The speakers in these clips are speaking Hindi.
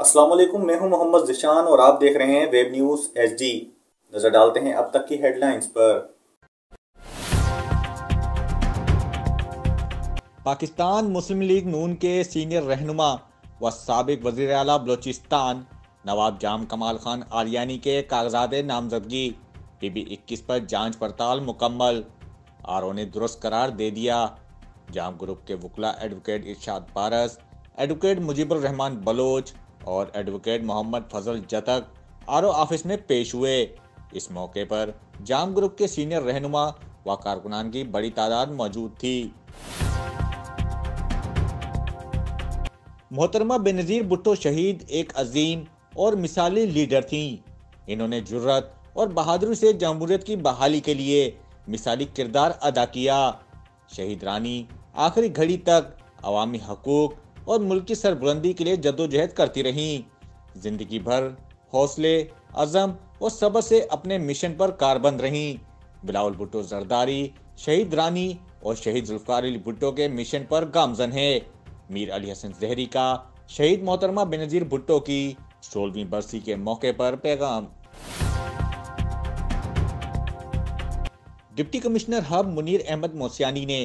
अस्सलाम वालेकुम, मैं हूं मोहम्मद ज़िशान और आप देख रहे हैं वेब न्यूज़ एचडी। नजर डालते हैं अब तक की हेडलाइंस पर। पाकिस्तान मुस्लिम लीग नून के सीनियर रहनुमा व साबिक वज़ीर आला बलोचिस्तान नवाब जाम कमाल खान आर्यानी के कागजात नामजदगी PB-21 पर जांच पड़ताल मुकम्मल। RO ने दुरुस्त करार दे दिया। जाम ग्रुप के वकला एडवोकेट इरशाद पारस, एडवोकेट मुजीबुर रहमान बलोच और एडवोकेट मोहम्मद फजल जतक RO ऑफिस में पेश हुए। इस मौके पर जाम ग्रुप के सीनियर रहनुमा व कारकुनान की बड़ी तादाद मौजूद थी। मोहतरमा बेनज़ीर भुट्टो शहीद एक अजीम और मिसाली लीडर थीं। इन्होंने जुर्रत और बहादुरी से जमहूरियत की बहाली के लिए मिसाली किरदार अदा किया। शहीद रानी आखिरी घड़ी तक अवामी हकूक और मुल्क की सरबुलंदी के लिए जद्दोजहद करती रहीं। जिंदगी भर हौसले, अज़म और सब्र से अपने मिशन पर कारबंद रहीं। बिलावल भुट्टो जरदारी शहीद रानी और शहीद जुल्फ़िकार अली भुट्टो के मिशन पर गामजन है। मीर अली हसन ज़हरी का शहीद मोहतरमा बेनज़ीर भुट्टो की 16वीं बरसी के मौके पर पैगाम। डिप्टी कमिश्नर हब मुनीर अहमद मोसियानी ने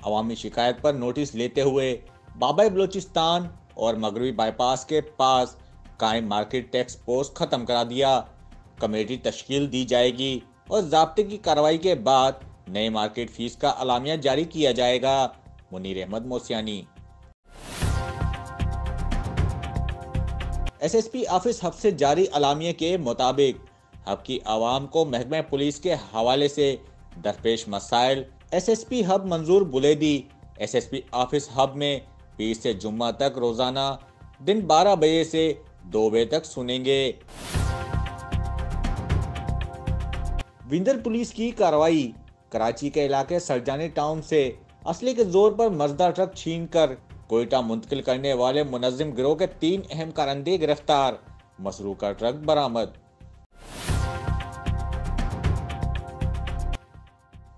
अवामी शिकायत पर नोटिस लेते हुए बाबा बलोचिस्तान और मगरबी बाईपास के पास कायम मार्केट टैक्स पोस्ट खत्म करा दिया। कमेटी तश्कील दी जाएगी और ज़ाब्ते की कार्रवाई के बाद नए मार्केट फीस का अलामिया जारी किया जाएगा। मुनीर अहमद मोसियानी। SSP ऑफिस हब से जारी अलामिया के मुताबिक हब की आवाम को महकमा पुलिस के हवाले से दरपेश मसाइल SSP हब मंजूर बुलेदी SSP ऑफिस हब में 20 से जुम्मा तक रोजाना दिन 12 बजे से 2 बजे तक सुनेंगे। विंदर पुलिस की कार्रवाई। कराची के इलाके सरजानी टाउन से असली के जोर पर मजदा ट्रक छीनकर कोयटा मुंतकिल करने वाले मुनज़्ज़िम गिरोह के 3 अहम कारंदे गिरफ्तार। मसरूका ट्रक बरामद।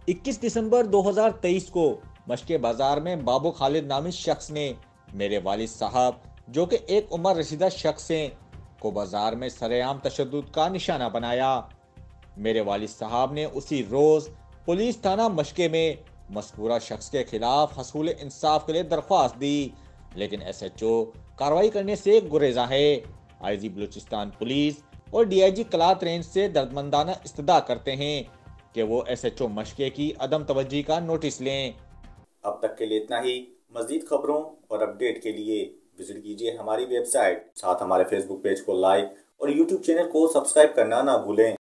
21 दिसंबर 2023 को मशके बाजार में बाबू खालिद नामी शख्स ने मेरे वालिद साहब, जो कि एक उम्र रसीदा शख्स हैं, को बाजार में सरेआम तशद्दुद का निशाना बनाया। मेरे वालिद साहब ने उसी रोज पुलिस थाना मशके में मज़कूरा शख्स के खिलाफ हसूल इंसाफ के लिए दरख्वास्त दी, लेकिन SHO कार्रवाई करने से गुरेजा है। IG बलूचिस्तान पुलिस और DIG कलात रेंज से दर्दमंदाना इस्तदा करते हैं कि वो SHO मशके की अदम तवज्जी का नोटिस लें। अब तक के लिए इतना ही। मज़ीद खबरों और अपडेट के लिए विजिट कीजिए हमारी वेबसाइट, साथ हमारे फेसबुक पेज को लाइक और यूट्यूब चैनल को सब्सक्राइब करना ना भूलें।